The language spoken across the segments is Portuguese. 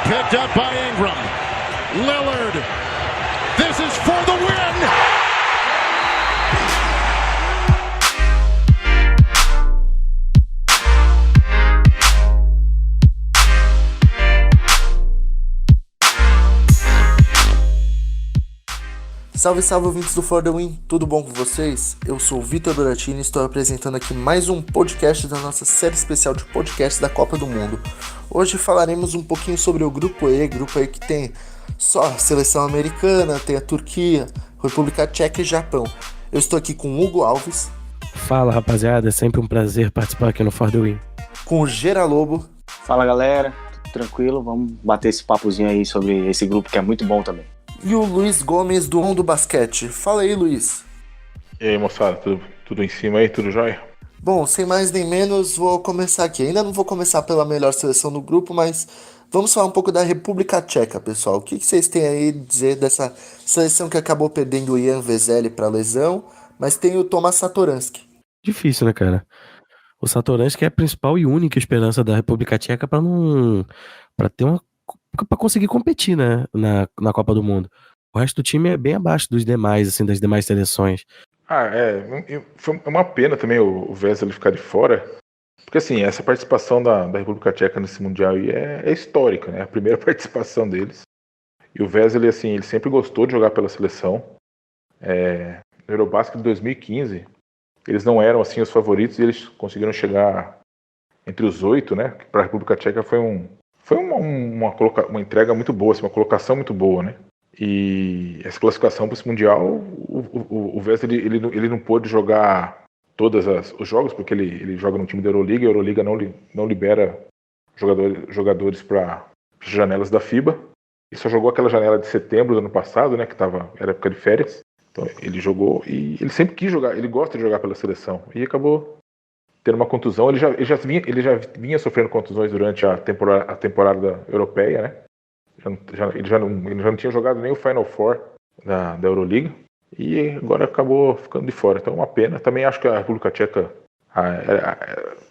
picked up by Ingram. Lillard. This is for the win. Salve, salve, ouvintes do For The Win, tudo bom com vocês? Eu sou o Vitor Doratini e estou apresentando aqui mais um podcast da nossa série especial de podcasts da Copa do Mundo. Hoje falaremos um pouquinho sobre o Grupo E que tem só a seleção americana, tem a Turquia, República Tcheca e Japão. Eu estou aqui com o Hugo Alves. Fala, rapaziada, é sempre um prazer participar aqui no For The Win. Com o Gera Lobo. Fala, galera, tudo tranquilo? Vamos bater esse papozinho aí sobre esse grupo que é muito bom também. E o Luiz Gomes do On do Basquete. Fala aí, Luiz. E aí, moçada, tudo em cima aí, tudo jóia? Bom, sem mais nem menos, vou começar aqui. Ainda não vou começar pela melhor seleção do grupo, mas vamos falar um pouco da República Tcheca, pessoal. O que vocês têm aí a dizer dessa seleção que acabou perdendo o Jan Vesely para lesão, mas tem o Tomas Satoransky? Difícil, né, cara? O Satoransky é a principal e única esperança da República Tcheca para conseguir competir, né, na Copa do Mundo. O resto do time é bem abaixo dos demais, assim, das demais seleções. Foi uma pena também o Vesely ficar de fora, porque assim, essa participação da República Tcheca nesse Mundial aí é histórica, né, a primeira participação deles. E o Vesely, assim, ele sempre gostou de jogar pela seleção. No Eurobasket de 2015, eles não eram, assim, os favoritos e eles conseguiram chegar entre os 8, né, que para a República Tcheca foi uma entrega muito boa, assim, uma colocação muito boa, né? E essa classificação para esse Mundial, o Vesely ele não pôde jogar todos os jogos, porque ele joga no time da Euroliga, e a Euroliga não libera jogadores para janelas da FIBA. Ele só jogou aquela janela de setembro do ano passado, né? Que era época de férias. Então ele jogou e ele sempre quis jogar, ele gosta de jogar pela seleção. E acabou tendo uma contusão. Ele já vinha sofrendo contusões durante a temporada europeia, né? Ele já não tinha jogado nem o Final Four da Euroliga e agora acabou ficando de fora. Então é uma pena. Também acho que a República Tcheca,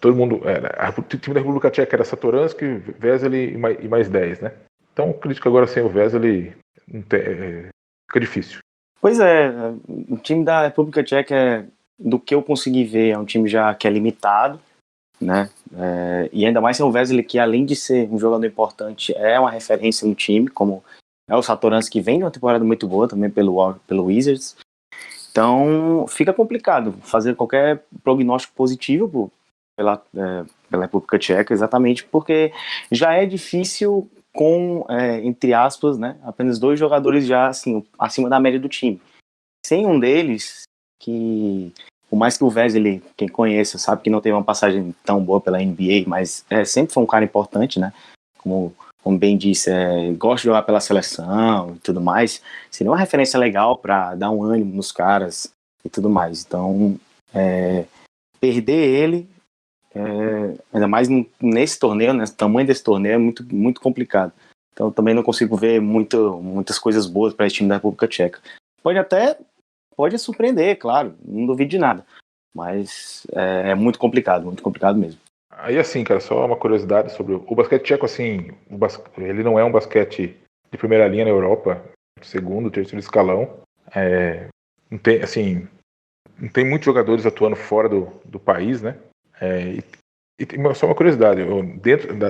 o time da República Tcheca era Satoransky, Vesely e mais 10, né? Então acredito que agora sem o Vesely fica difícil. Pois é, o time da República Tcheca, do que eu consegui ver, é um time já que é limitado, né? E ainda mais sem o Vesely, que além de ser um jogador importante, é uma referência no time, como é o Satoransky, que vem de uma temporada muito boa também pelo Wizards. Então fica complicado fazer qualquer prognóstico positivo pela República Tcheca, exatamente porque já é difícil com, entre aspas, né, apenas 2 jogadores já assim, acima da média do time. Sem um deles, que por mais que o Vesely, quem conhece, sabe que não teve uma passagem tão boa pela NBA, mas sempre foi um cara importante, né? Como bem disse, gosta de jogar pela seleção e tudo mais. Seria uma referência legal para dar um ânimo nos caras e tudo mais. Então, perder ele, ainda mais nesse torneio, né? O tamanho desse torneio é muito, muito complicado. Então, também não consigo ver muitas coisas boas para esse time da República Tcheca. Pode surpreender, claro, não duvido de nada, mas é muito complicado mesmo. Aí assim, cara, só uma curiosidade sobre o basquete tcheco, assim, ele não é um basquete de primeira linha na Europa, segundo, terceiro escalão, não tem muitos jogadores atuando fora do país, né, e só uma curiosidade,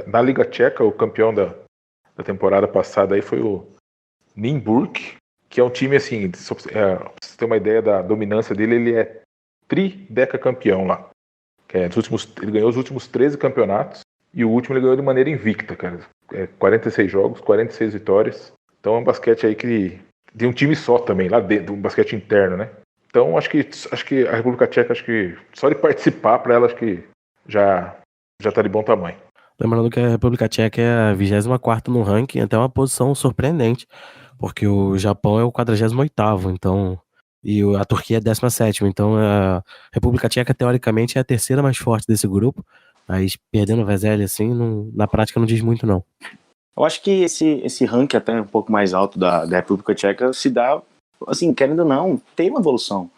na Liga Tcheca, o campeão da temporada passada aí foi o Nymburk, que é um time, assim, pra você ter uma ideia da dominância dele, ele é tridecacampeão lá. Ele ganhou os últimos 13 campeonatos e o último ele ganhou de maneira invicta, cara. 46 jogos, 46 vitórias. Então é um basquete aí que de um time só também, lá dentro, um basquete interno, né? Então acho que a República Tcheca, acho que só de participar para ela, acho que já tá de bom tamanho. Lembrando que a República Tcheca é a 24ª no ranking, até uma posição surpreendente, porque o Japão é o 48º, então, e a Turquia é 17ª, então a República Tcheca teoricamente é a terceira mais forte desse grupo, mas perdendo o Vesely assim, na prática não diz muito não. Eu acho que esse ranking até um pouco mais alto da República Tcheca se dá, assim, querendo ou não, tem uma evolução.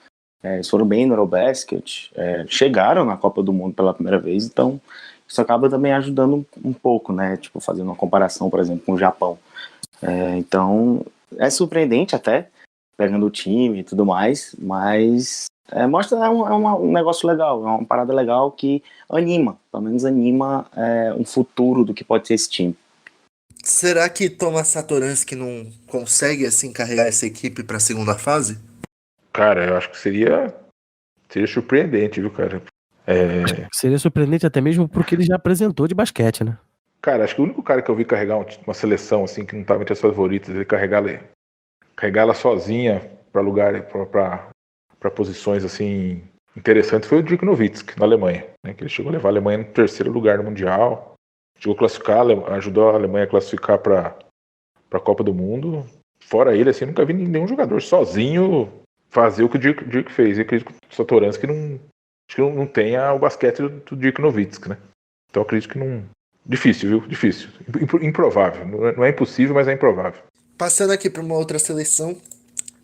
Eles foram bem no Eurobasket, chegaram na Copa do Mundo pela primeira vez, então isso acaba também ajudando um pouco, né? Tipo, fazendo uma comparação, por exemplo, com o Japão. Então, é surpreendente até, pegando o time e tudo mais, mas mostra um negócio legal, é uma parada legal que anima, pelo menos anima um futuro do que pode ser esse time. Será que Thomas Satoransky não consegue assim carregar essa equipe para a segunda fase? Cara, eu acho que seria surpreendente, viu, cara? Seria surpreendente até mesmo porque ele já apresentou de basquete, né? Cara, acho que o único cara que eu vi carregar uma seleção assim que não estava entre as favoritas, ele carregar ela sozinha para lugar, para posições assim interessantes foi o Dirk Nowitzki na Alemanha, né? Que ele chegou a levar a Alemanha no terceiro lugar no mundial, chegou a classificar, ajudou a Alemanha a classificar para a Copa do Mundo. Fora ele, assim, nunca vi nenhum jogador sozinho fazer o que o Dirk fez. E acredito que o Satoransky não tenha o basquete do Dirk Nowitzki, né? Então acredito que não. Difícil, viu? Difícil. Improvável. Não é impossível, mas é improvável. Passando aqui para uma outra seleção,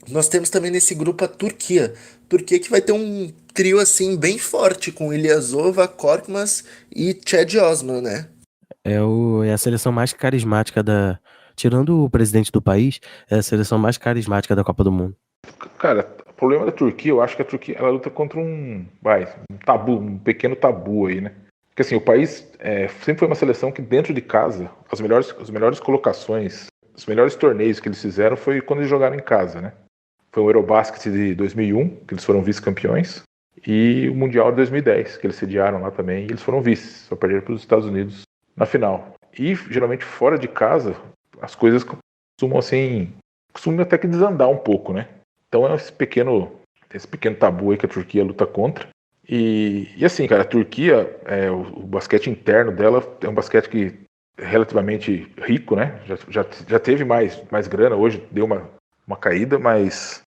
nós temos também nesse grupo a Turquia. Turquia que vai ter um trio assim bem forte com Ilyasova, Korkmaz e Chad Osman, né? É a seleção mais carismática tirando o presidente do país, é a seleção mais carismática da Copa do Mundo. Cara, o problema da Turquia, eu acho que a Turquia ela luta contra um tabu, um pequeno tabu aí, né? Porque assim, o país sempre foi uma seleção que dentro de casa, as melhores colocações, os melhores torneios que eles fizeram foi quando eles jogaram em casa, né? Foi o Eurobasket de 2001, que eles foram vice-campeões, e o Mundial de 2010, que eles sediaram lá também, e eles foram vice, só perderam para os Estados Unidos na final. E geralmente fora de casa, as coisas costumam até que desandar um pouco, né? Então é esse pequeno tabu aí que a Turquia luta contra. E assim, cara, a Turquia, o basquete interno dela é um basquete que é relativamente rico, né? Já teve mais grana, hoje deu uma caída, mas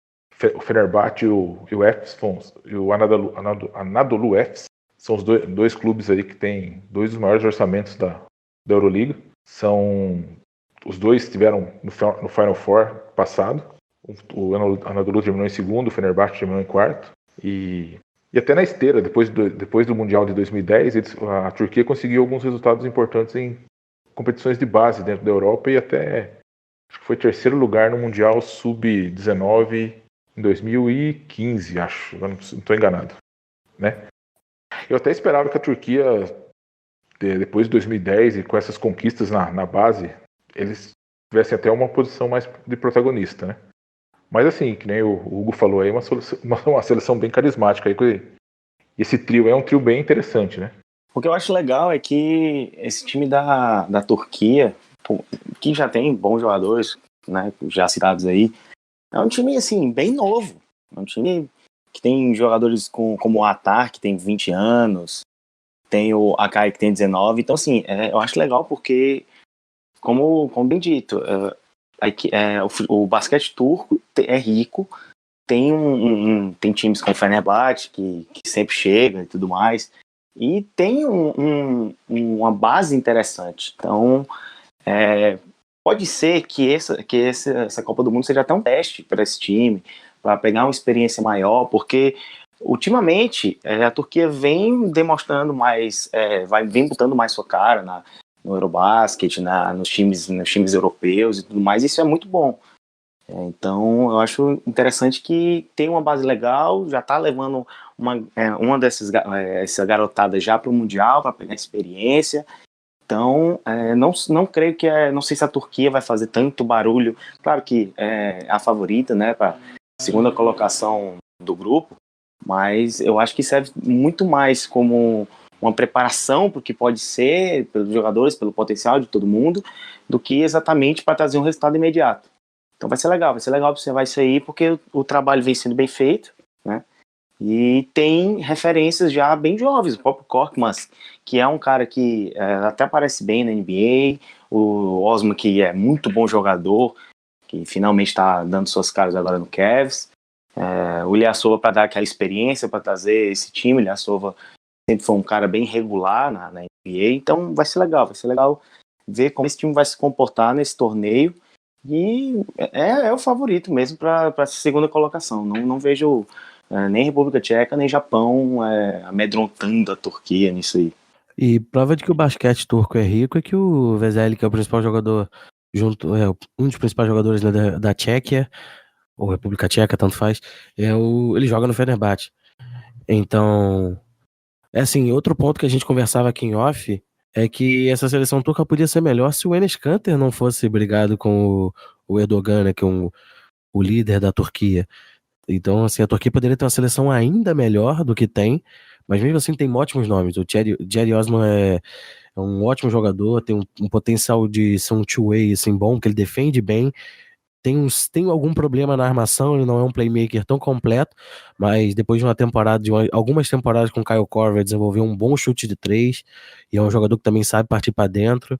o Fenerbahçe e o Efes e o Anadolu Efes são os dois clubes aí que têm dois dos maiores orçamentos da Euroliga. Os dois estiveram no Final Four passado. O Anadolu terminou em segundo, o Fenerbahçe terminou em quarto. E até na esteira, depois do Mundial de 2010, a Turquia conseguiu alguns resultados importantes em competições de base dentro da Europa e até acho que foi terceiro lugar no Mundial Sub-19 em 2015, acho, não estou enganado, né? Eu até esperava que a Turquia, depois de 2010 e com essas conquistas na base, eles tivessem até uma posição mais de protagonista, né? Mas assim, que nem o Hugo falou aí, uma seleção bem carismática aí. E esse trio é um trio bem interessante, né? O que eu acho legal é que esse time da Turquia, que já tem bons jogadores, né, já citados aí, é um time, assim, bem novo. É um time que tem jogadores como o Atar, que tem 20 anos, tem o Akai, que tem 19. Então, assim, eu acho legal porque, como bem dito, o basquete turco é rico, tem times como o Fenerbahçe, que sempre chega e tudo mais, e tem uma base interessante. Então, pode ser que essa Copa do Mundo seja até um teste para esse time, para pegar uma experiência maior, porque ultimamente a Turquia vem demonstrando mais, vem botando mais sua cara no Eurobasket, nos times europeus e tudo mais. Isso é muito bom. Então eu acho interessante que tem uma base legal, já está levando uma essa garotada já para o Mundial, para pegar experiência. Então, não creio não sei se a Turquia vai fazer tanto barulho. Claro que é a favorita, né, para a segunda colocação do grupo, mas eu acho que serve muito mais como uma preparação para o que pode ser pelos jogadores, pelo potencial de todo mundo, do que exatamente para trazer um resultado imediato. Então vai ser legal observar isso aí, porque o trabalho vem sendo bem feito, né? E tem referências já bem jovens, o próprio Korkmaz, que é um cara que até aparece bem na NBA, o Osman, que é muito bom jogador, que finalmente está dando suas caras agora no Cavs, o Ilyasova para dar aquela experiência, para trazer esse time. O Ilyasova sempre foi um cara bem regular na NBA, então vai ser legal ver como esse time vai se comportar nesse torneio, e é o favorito mesmo para a segunda colocação. Não vejo nem República Tcheca nem Japão amedrontando a Turquia nisso aí. E prova de que o basquete turco é rico é que o Vesely, que é o principal jogador, um dos principais jogadores da Tchequia, ou República Tcheca, tanto faz, ele joga no Fenerbahçe. Então, é assim, outro ponto que a gente conversava aqui em off é que essa seleção turca podia ser melhor se o Enes Kanter não fosse brigado com o Erdogan, né, que é o líder da Turquia. Então, assim, a Turquia poderia ter uma seleção ainda melhor do que tem, mas mesmo assim tem ótimos nomes. O Cedi Osman é um ótimo jogador, tem um potencial de ser um two-way assim, bom, que ele defende bem. Tem algum problema na armação, ele não é um playmaker tão completo, mas depois de uma temporada, algumas temporadas com o Kyle Korver, desenvolveu um bom chute de três, e é um jogador que também sabe partir para dentro.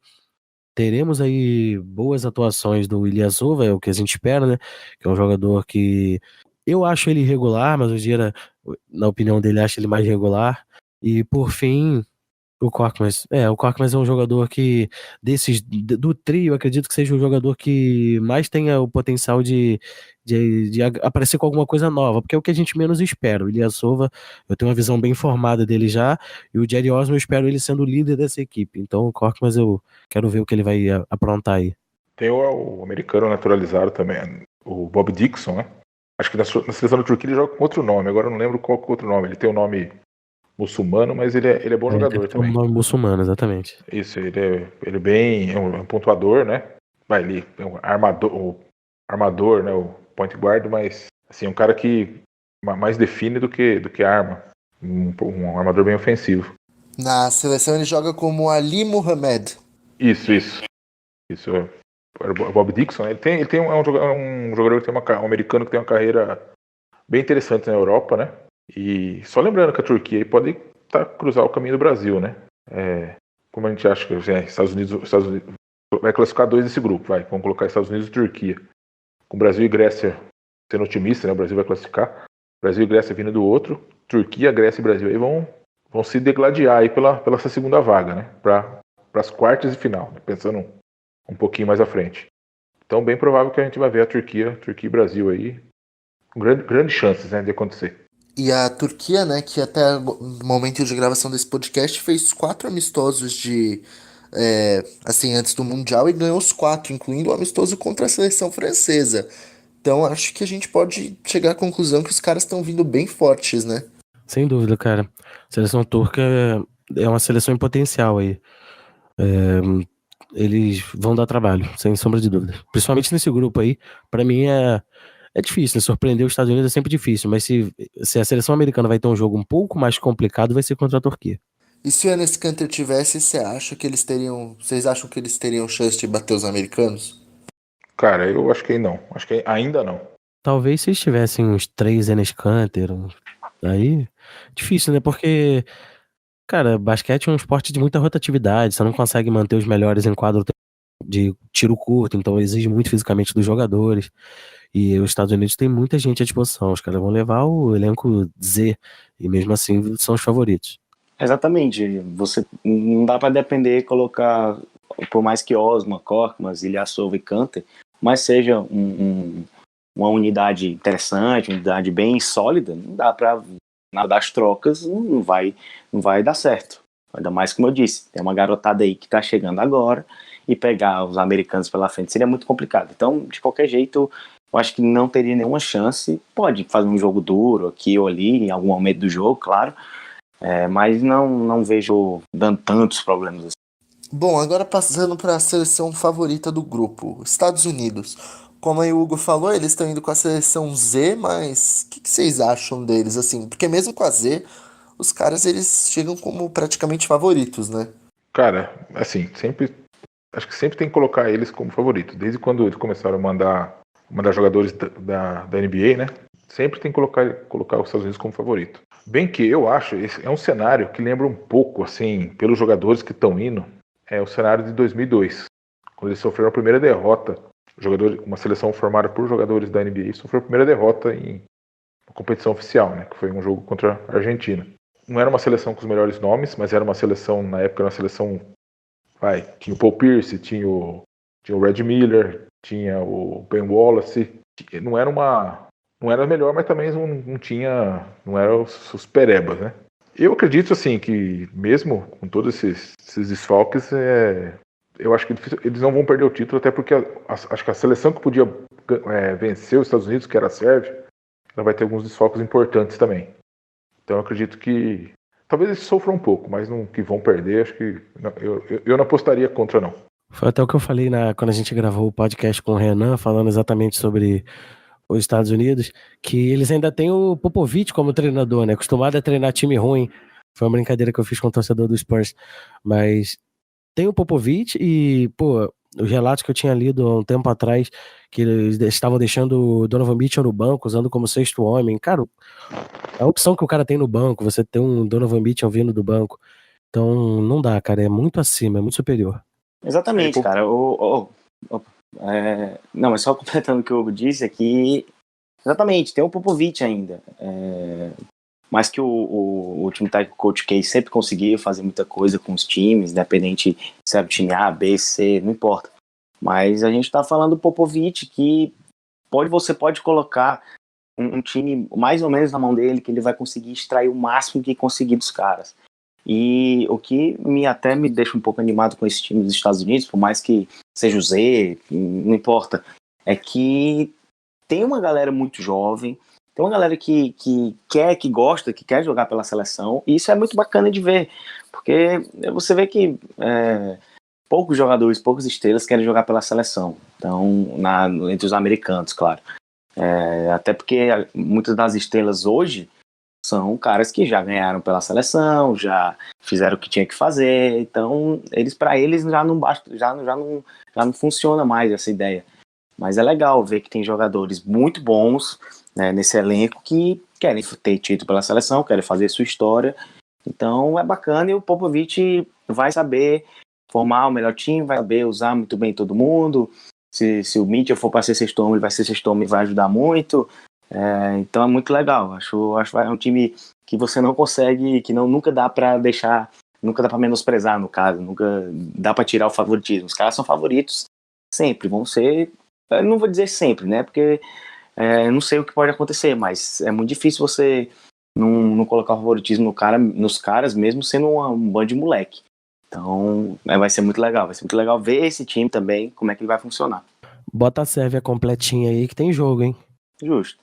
Teremos aí boas atuações do Ilyasova, é o que a gente espera, né? Que é um jogador que eu acho ele irregular, mas o Gira, na opinião dele, acha ele mais regular. E por fim, o Korkmaz é um jogador que, do trio, eu acredito que seja o jogador que mais tenha o potencial de aparecer com alguma coisa nova, porque é o que a gente menos espera. O Ilyasova, eu tenho uma visão bem formada dele já, e o Cedi Osman eu espero ele sendo o líder dessa equipe. Então o Korkmaz eu quero ver o que ele vai aprontar aí. Tem o americano naturalizado também, o Bob Dixon, né? Acho que na seleção da Turquia ele joga com outro nome, agora eu não lembro qual que é o outro nome. Ele tem um nome muçulmano, mas ele é bom jogador também. Um nome muçulmano, exatamente. Isso, ele é bem. É um pontuador, né? Ele é um armador, né? O point guard, mas assim, um cara que mais define do que arma. Um armador bem ofensivo. Na seleção ele joga como Ali Mohamed. Isso. O Bob Dixon, né? É um jogador que tem um americano que tem uma carreira bem interessante na Europa, né? E só lembrando que a Turquia aí pode cruzar o caminho do Brasil, né? Como a gente acha que Estados Unidos vai classificar 2 desse grupo, vamos colocar Estados Unidos e Turquia. Com Brasil e Grécia sendo otimista, né? O Brasil vai classificar. Brasil e Grécia vindo do outro. Turquia, Grécia e Brasil aí vão se degladiar aí pela essa segunda vaga, né? Para as quartas e final, né? Pensando um pouquinho mais à frente. Então, bem provável que a gente vai ver a Turquia e Brasil aí com grandes chances, né, de acontecer. E a Turquia, né, que até o momento de gravação desse podcast fez 4 amistosos antes do Mundial e ganhou os 4, incluindo o amistoso contra a seleção francesa. Então acho que a gente pode chegar à conclusão que os caras estão vindo bem fortes, né? Sem dúvida, cara. A seleção turca é uma seleção em potencial aí. Eles vão dar trabalho, sem sombra de dúvida. Principalmente nesse grupo aí, pra mim é difícil, né? Surpreender os Estados Unidos é sempre difícil, mas se a seleção americana vai ter um jogo um pouco mais complicado, vai ser contra a Turquia. E se o Enes Kanter tivesse, vocês acham que eles teriam chance de bater os americanos? Cara, eu acho que não. Acho que ainda não. Talvez se tivessem uns 3 Enes Kanter, aí difícil, né? Porque, cara, basquete é um esporte de muita rotatividade, você não consegue manter os melhores em quadro de tiro curto, então exige muito fisicamente dos jogadores. E os Estados Unidos tem muita gente à disposição, os caras vão levar o elenco Z, e mesmo assim são os favoritos. Exatamente. Você não dá para depender colocar, por mais que Osman, Korkmaz, Ilyasova e Kanter, mas seja uma unidade interessante, uma unidade bem sólida, não dá para nada das trocas, não vai dar certo. Ainda mais, como eu disse, tem uma garotada aí que está chegando agora e pegar os americanos pela frente seria muito complicado. Então, de qualquer jeito, eu acho que não teria nenhuma chance. Pode fazer um jogo duro aqui ou ali, em algum momento do jogo, claro, mas não vejo dando tantos problemas assim. Bom, agora passando para a seleção favorita do grupo, Estados Unidos. Como aí o Hugo falou, eles estão indo com a seleção Z, mas o que vocês acham deles, assim? Porque mesmo com a Z, os caras eles chegam como praticamente favoritos, né? Cara, assim, acho que sempre tem que colocar eles como favoritos. Desde quando eles começaram a mandar jogadores da NBA, né? Sempre tem que colocar os Estados Unidos como favorito. Bem que eu acho, esse é um cenário que lembra um pouco, assim, pelos jogadores que estão indo, é o cenário de 2002, quando eles sofreram a primeira derrota. Uma seleção formada por jogadores da NBA sofreu a primeira derrota em uma competição oficial, né? Que foi um jogo contra a Argentina. Não era uma seleção com os melhores nomes, mas era uma seleção, na época, tinha o Paul Pierce, tinha o Red Miller, tinha o Ben Wallace. Não era a melhor, mas também não era os perebas, né? Eu acredito, assim, que mesmo com todos esses desfalques, eu acho que eles não vão perder o título, até porque acho que a seleção que podia vencer os Estados Unidos, que era a Sérvia, ela vai ter alguns desfalques importantes também. Então eu acredito que talvez eles sofram um pouco, mas não que vão perder, acho que eu não apostaria contra, não. Foi até o que eu falei quando a gente gravou o podcast com o Renan, falando exatamente sobre os Estados Unidos, que eles ainda têm o Popovich como treinador, né? Acostumado a treinar time ruim. Foi uma brincadeira que eu fiz com o torcedor do Spurs. Mas tem o Popovich e, pô, os relatos que eu tinha lido há um tempo atrás, que eles estavam deixando o Donovan Mitchell no banco, usando como sexto homem. Cara, a opção que o cara tem no banco, você ter um Donovan Mitchell vindo do banco. Então, não dá, cara. É muito acima, é muito superior. Exatamente, cara. Não, mas só completando o que o Hugo disse aqui, exatamente, tem o Popovich ainda. Mas que o time tá com o Coach K sempre conseguiu fazer muita coisa com os times, independente se era o time A, B, C, não importa. Mas a gente tá falando do Popovich, que você pode colocar um time mais ou menos na mão dele, que ele vai conseguir extrair o máximo que conseguir dos caras. E o que até me deixa um pouco animado com esse time dos Estados Unidos, por mais que seja o Z, não importa, é que tem uma galera muito jovem, tem uma galera que gosta, que quer jogar pela seleção, e isso é muito bacana de ver, porque você vê que poucos jogadores, poucas estrelas querem jogar pela seleção, então, entre os americanos, claro. Até porque muitas das estrelas hoje são caras que já ganharam pela seleção, já fizeram o que tinha que fazer, então para eles já não basta, já não funciona mais essa ideia. Mas é legal ver que tem jogadores muito bons, né, nesse elenco que querem ter título pela seleção, querem fazer sua história. Então é bacana, e o Popovich vai saber formar o melhor time, vai saber usar muito bem todo mundo. Se o Mitchell for para ser sexto homem, ele vai ser sexto homem e vai ajudar muito. Então é muito legal. Acho que é um time que você não consegue, que nunca dá para deixar, nunca dá para menosprezar, no caso, nunca dá para tirar o favoritismo. Os caras são favoritos sempre, vão ser, eu não vou dizer sempre, né, porque eu não sei o que pode acontecer, mas é muito difícil você não colocar o favoritismo nos caras, mesmo sendo um bando de moleque. Então vai ser muito legal ver esse time também, como é que ele vai funcionar. Bota a Sérvia completinha aí que tem jogo, hein? Justo.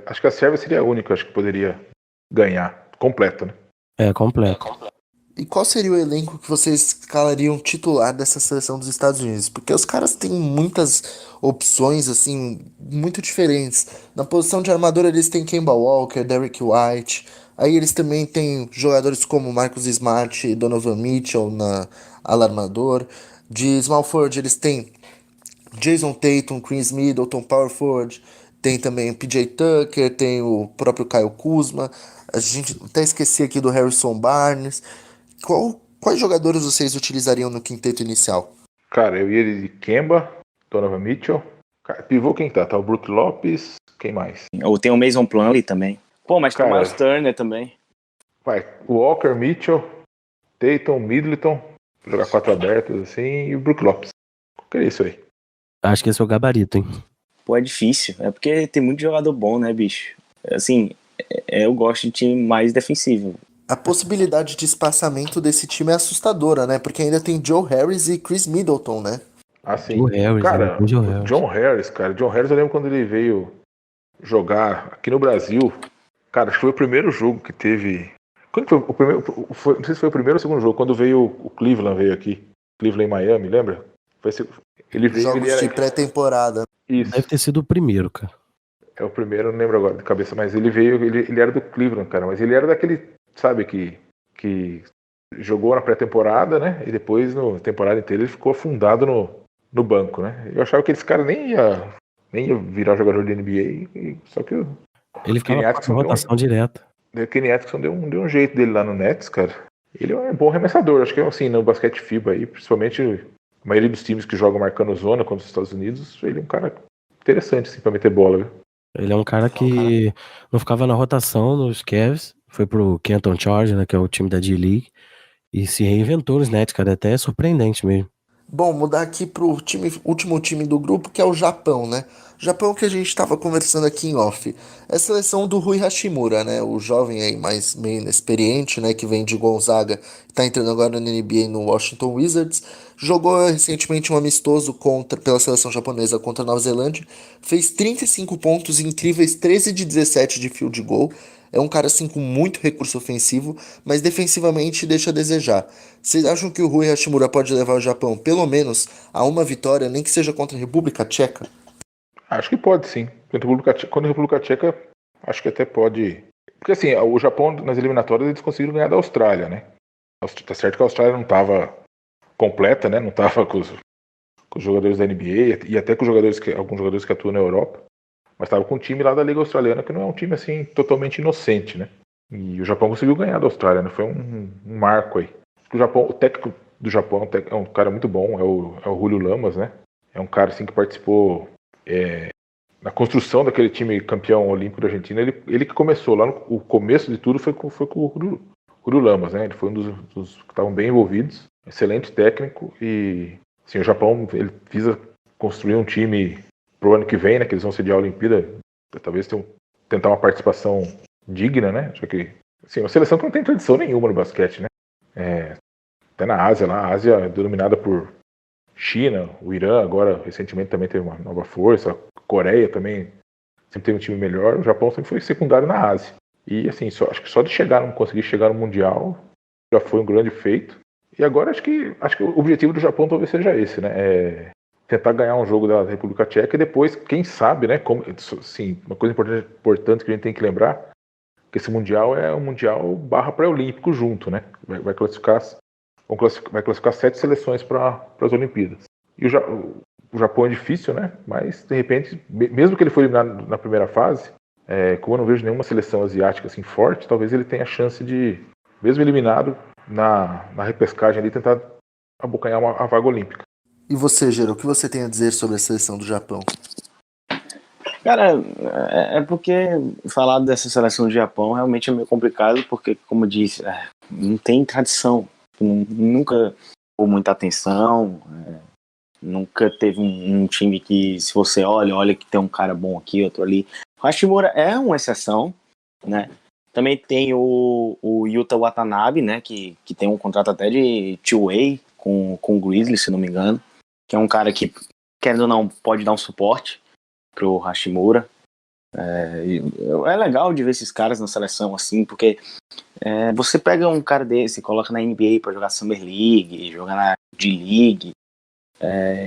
Acho que a Sérvia seria a única, acho que poderia ganhar completa, né? Completo. E qual seria o elenco que vocês escalariam titular dessa seleção dos Estados Unidos? Porque os caras têm muitas opções, assim, muito diferentes. Na posição de armador eles têm Kemba Walker, Derrick White. Aí eles também têm jogadores como Marcus Smart e Donovan Mitchell na ala armador. De small forward eles têm Jason Tatum, Chris Middleton, power forward. Tem também o PJ Tucker, tem o próprio Kyle Kuzma. A gente até esqueci aqui do Harrison Barnes. Quais jogadores vocês utilizariam no quinteto inicial? Cara, eu ia de Kemba, Donovan Mitchell. Pivô quem tá? Tá o Brook Lopes, quem mais? Ou tem o Mason Plumlee também. Pô, mas tem o Miles Turner também. Vai, Walker, Mitchell, Tatum, Middleton, jogar 4 abertos assim, e o Brook Lopes. Qual que é isso aí? Acho que esse é o gabarito, hein? Pô, é difícil. É porque tem muito jogador bom, né, bicho? Assim, eu gosto de time mais defensivo. A possibilidade de espaçamento desse time é assustadora, né? Porque ainda tem Joe Harris e Chris Middleton, né? Assim, Joe Harris, cara, né? Joe Harris. John Harris, eu lembro quando ele veio jogar aqui no Brasil. Cara, acho que foi o primeiro jogo que teve. Quando foi o primeiro? Não sei se foi o primeiro ou o segundo jogo, quando veio o Cleveland veio aqui. Cleveland e Miami, lembra? Ele veio, Jogos de pré-temporada. Isso. Deve ter sido o primeiro, cara. É o primeiro, não lembro agora de cabeça, mas ele veio, ele era do Cleveland, cara, mas ele era daquele, sabe, que jogou na pré-temporada, né, e depois na temporada inteira ele ficou afundado no banco, né. Eu achava que esse cara nem ia virar jogador de NBA, só que ele ficava com rotação direta. O Kenny Atkinson deu um jeito dele lá no Nets, cara. Ele é um bom arremessador, acho que assim, no basquete FIBA aí, principalmente a maioria dos times que jogam marcando zona contra os Estados Unidos, ele é um cara interessante, assim, pra meter bola, viu? Ele é um cara que não ficava na rotação nos Cavs, foi pro Canton Chargers, né, que é o time da D-League, e se reinventou nos Nets, cara, até é surpreendente mesmo. Bom, mudar aqui pro último time do grupo, que é o Japão, né? Japão que a gente estava conversando aqui em off. É a seleção do Rui Hashimura, né? O jovem aí mais meio inexperiente, né? Que vem de Gonzaga, tá entrando agora na NBA no Washington Wizards. Jogou recentemente um amistoso pela seleção japonesa contra a Nova Zelândia. Fez 35 pontos, incríveis 13 de 17 de field goal. É um cara assim com muito recurso ofensivo, mas defensivamente deixa a desejar. Vocês acham que o Rui Hashimura pode levar o Japão pelo menos a uma vitória, nem que seja contra a República Tcheca? Acho que pode sim. Quando a República Tcheca, acho que até pode. Porque assim, o Japão nas eliminatórias eles conseguiram ganhar da Austrália, né? Tá certo que a Austrália não estava completa, né? Não estava com os jogadores da NBA e até com alguns jogadores que atuam na Europa. Mas estava com um time lá da Liga Australiana que não é um time assim totalmente inocente, né? E o Japão conseguiu ganhar da Austrália, né? Foi um marco aí. O técnico do Japão é um cara muito bom, é o Julio Lamas, né? É um cara assim que participou na construção daquele time campeão olímpico da Argentina. Ele que começou lá, o começo de tudo foi com o Julio Lamas, né? Ele foi um dos que estavam bem envolvidos, excelente técnico e assim, o Japão ele visa construir um time pro ano que vem, né? Que eles vão sediar a Olimpíada, talvez tentar uma participação digna, né? Já que assim, uma seleção que não tem tradição nenhuma no basquete, né? Até na Ásia, lá, a Ásia é dominada por China, o Irã agora recentemente também teve uma nova força, a Coreia também sempre teve um time melhor, o Japão sempre foi secundário na Ásia. E assim, acho que só de conseguir chegar no Mundial já foi um grande feito. E agora acho que o objetivo do Japão talvez seja esse, né? Tentar ganhar um jogo da República Tcheca e depois, quem sabe, né? Assim, uma coisa importante que a gente tem que lembrar que esse Mundial é um Mundial barra pré-olímpico junto, né? Vai classificar 7 seleções para as Olimpíadas. E o Japão é difícil, né? Mas, de repente, mesmo que ele for eliminado na primeira fase, como eu não vejo nenhuma seleção asiática assim forte, talvez ele tenha a chance de, mesmo eliminado, na repescagem ali, tentar abocanhar a vaga olímpica. E você, Gero, o que você tem a dizer sobre a seleção do Japão? Cara, é porque falar dessa seleção do Japão realmente é meio complicado, porque, como eu disse, não tem tradição. Nunca deu muita atenção, nunca teve um time que, se você olha que tem um cara bom aqui, outro ali. O Hashimura é uma exceção, né? Também tem o Yuta Watanabe, né? Que tem um contrato até de two-way com o Grizzlies, se não me engano. Que é um cara que, querendo ou não, pode dar um suporte pro Hashimura. É legal de ver esses caras na seleção assim, porque você pega um cara desse, coloca na NBA pra jogar Summer League, jogar na D-League,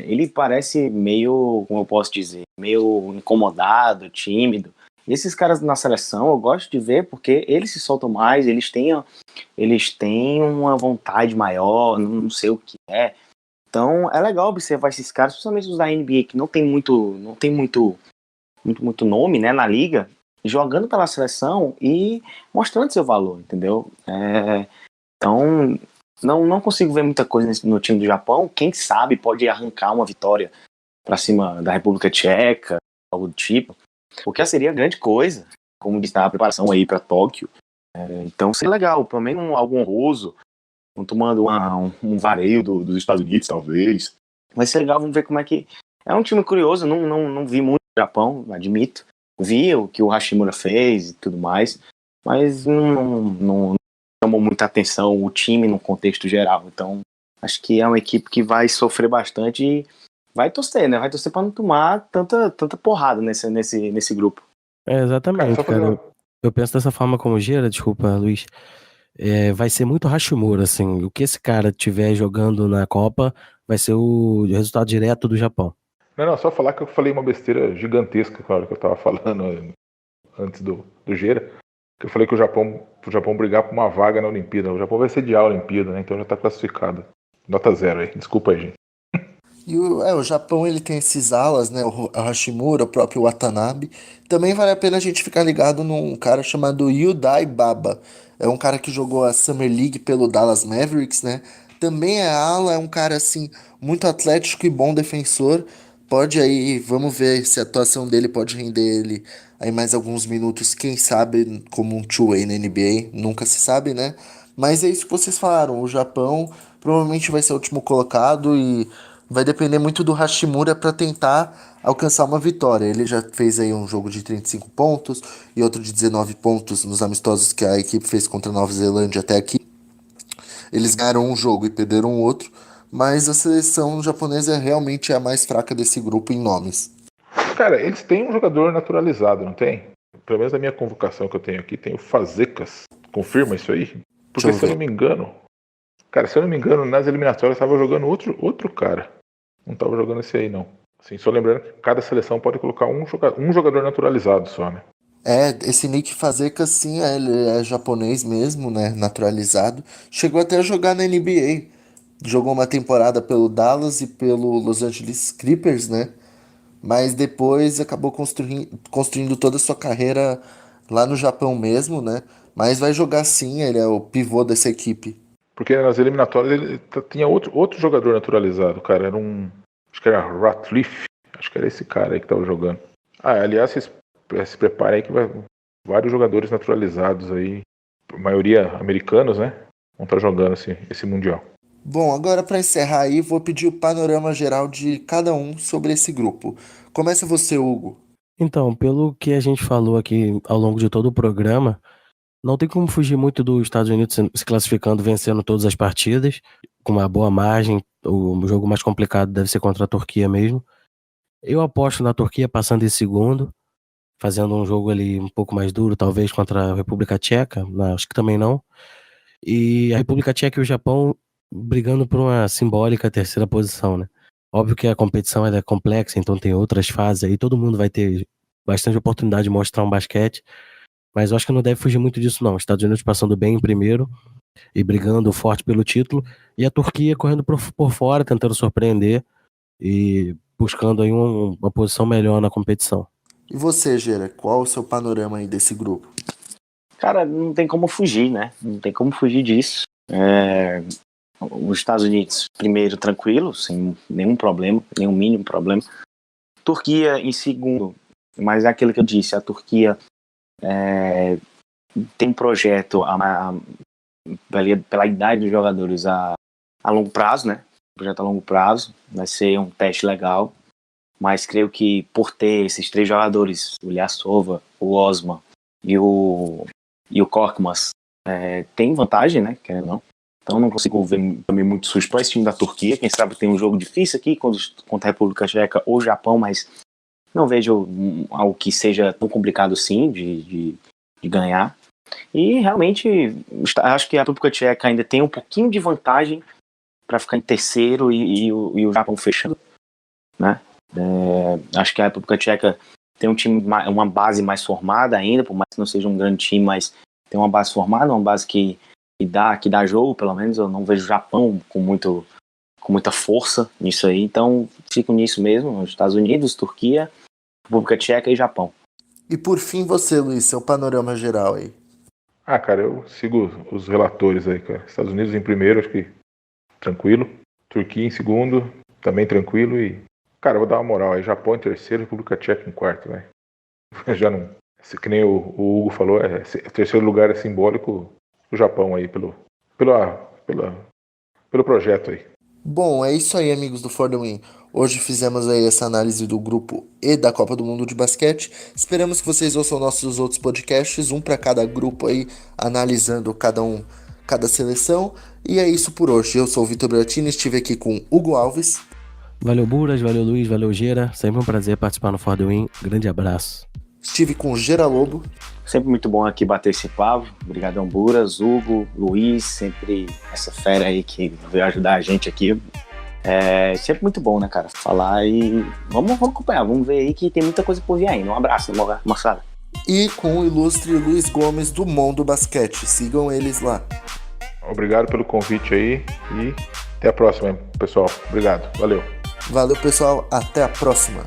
ele parece meio, como eu posso dizer, meio incomodado, tímido. E esses caras na seleção eu gosto de ver porque eles se soltam mais, eles têm uma vontade maior, não sei o que é. Então é legal observar esses caras, principalmente os da NBA, que não tem muito nome, né, na liga, jogando pela seleção e mostrando seu valor, entendeu? Então não consigo ver muita coisa no time do Japão. Quem sabe pode arrancar uma vitória para cima da República Tcheca, algo do tipo, porque seria grande coisa, como está a preparação aí para Tóquio. Então seria legal, pelo menos algo honroso, tomando um vareio dos Estados Unidos, talvez. Vai ser legal, vamos ver como é que... É um time curioso, não vi muito do Japão, admito. Vi o que o Hashimura fez e tudo mais, mas não chamou muita atenção o time no contexto geral. Então, acho que é uma equipe que vai sofrer bastante e vai torcer, né? Vai torcer para não tomar tanta porrada nesse grupo. Exatamente, cara. Eu penso dessa forma como Gira, desculpa, Luiz. Vai ser muito Hashimura, assim. O que esse cara tiver jogando na Copa vai ser o resultado direto do Japão. Não, só falar que eu falei uma besteira gigantesca, claro, que eu tava falando antes do Gera, que eu falei que o Japão brigar por uma vaga na Olimpíada. O Japão vai sediar a Olimpíada, né? Então já tá classificado. Nota 0 aí. Desculpa aí, gente. E o Japão, ele tem esses alas, né? O Hashimura, o próprio Watanabe. Também vale a pena a gente ficar ligado num cara chamado Yudai Baba. É um cara que jogou a Summer League pelo Dallas Mavericks, né? Também é ala, é um cara, assim, muito atlético e bom defensor. Pode aí, vamos ver se a atuação dele pode render ele aí mais alguns minutos, quem sabe, como um two-way na NBA. Nunca se sabe, né? Mas é isso que vocês falaram. O Japão provavelmente vai ser o último colocado e vai depender muito do Hashimura para tentar alcançar uma vitória. Ele já fez aí um jogo de 35 pontos e outro de 19 pontos nos amistosos que a equipe fez contra a Nova Zelândia até aqui. Eles ganharam um jogo e perderam o outro, mas a seleção japonesa realmente é a mais fraca desse grupo em nomes. Cara, eles têm um jogador naturalizado, não tem? Pelo menos na minha convocação que eu tenho aqui, tem o Fazekas. Confirma isso aí? Porque se eu não me engano, nas eliminatórias estava jogando outro cara. Não estava jogando esse aí, não. Assim, só lembrando que cada seleção pode colocar um jogador naturalizado só, né? Esse Nick Fazekas, sim, ele é japonês mesmo, né, naturalizado. Chegou até a jogar na NBA. Jogou uma temporada pelo Dallas e pelo Los Angeles Clippers, né? Mas depois acabou construindo toda a sua carreira lá no Japão mesmo, né? Mas vai jogar sim, ele é o pivô dessa equipe. Porque nas eliminatórias ele tinha outro jogador naturalizado, cara. Acho que era Ratliff. Acho que era esse cara aí que tava jogando. Aliás, se preparem aí que vai vários jogadores naturalizados aí, a maioria americanos, né? Vão estar jogando esse Mundial. Bom, agora para encerrar aí, vou pedir o panorama geral de cada um sobre esse grupo. Começa você, Hugo. Então, pelo que a gente falou aqui ao longo de todo o programa, não tem como fugir muito dos Estados Unidos se classificando, vencendo todas as partidas, com uma boa margem. O jogo mais complicado deve ser contra a Turquia mesmo. Eu aposto na Turquia passando em segundo, fazendo um jogo ali um pouco mais duro, talvez contra a República Tcheca, mas acho que também não. E a República Tcheca e o Japão brigando por uma simbólica terceira posição, né? Óbvio que a competição ela é complexa, então tem outras fases aí, todo mundo vai ter bastante oportunidade de mostrar um basquete, mas eu acho que não deve fugir muito disso não. Estados Unidos passando bem em primeiro e brigando forte pelo título, e a Turquia correndo por fora, tentando surpreender e buscando aí uma posição melhor na competição. E você, Gera, qual o seu panorama aí desse grupo? Cara, não tem como fugir, né? Não tem como fugir disso. Os Estados Unidos, primeiro, tranquilo, sem nenhum problema, nenhum mínimo problema. Turquia em segundo, mas é aquilo que eu disse, a Turquia tem um projeto pela idade dos jogadores a longo prazo, né? Projeto a longo prazo, vai ser um teste legal, mas creio que por ter esses 3 jogadores, o Ilyasova, o Osman e o Korkmaz, tem vantagem, né? Querendo ou não. Então não consigo ver também muito susto para esse time da Turquia. Quem sabe tem um jogo difícil aqui contra a República Tcheca ou Japão, mas não vejo algo que seja tão complicado assim de ganhar. E realmente acho que a República Tcheca ainda tem um pouquinho de vantagem para ficar em terceiro e o Japão fechando, né? Acho que a República Tcheca tem um time, uma base mais formada ainda, por mais que não seja um grande time, mas tem uma base formada, uma base que dá jogo, pelo menos. Eu não vejo o Japão com muita força nisso aí, então fico nisso mesmo, os Estados Unidos, Turquia, República Tcheca e Japão. E por fim você, Luiz, seu panorama geral aí. Cara, eu sigo os relatores aí, cara. Estados Unidos em primeiro, acho que tranquilo. Turquia em segundo, também tranquilo. E, cara, eu vou dar uma moral aí. Japão em terceiro, República Tcheca em quarto, velho. Já não... Que nem o Hugo falou, o terceiro lugar é simbólico do Japão aí, pelo projeto aí. Bom, é isso aí, amigos do For The Win. Hoje fizemos aí essa análise do grupo E da Copa do Mundo de Basquete. Esperamos que vocês ouçam nossos outros podcasts, um para cada grupo aí, analisando cada seleção. E é isso por hoje. Eu sou o Vitor Bratini, estive aqui com Hugo Alves. Valeu, Buras, valeu, Luiz, valeu, Gera. Sempre um prazer participar no For The Win. Grande abraço. Estive com Gera Lobo. Sempre muito bom aqui bater esse papo. Obrigadão, Buras, Hugo, Luiz, sempre essa fera aí que veio ajudar a gente aqui. Sempre muito bom, né, cara? Falar e vamos acompanhar, vamos ver aí que tem muita coisa por vir ainda. Um abraço, moçada. E com o ilustre Luiz Gomes do Mundo Basquete. Sigam eles lá. Obrigado pelo convite aí e até a próxima, pessoal. Obrigado, valeu. Valeu, pessoal. Até a próxima.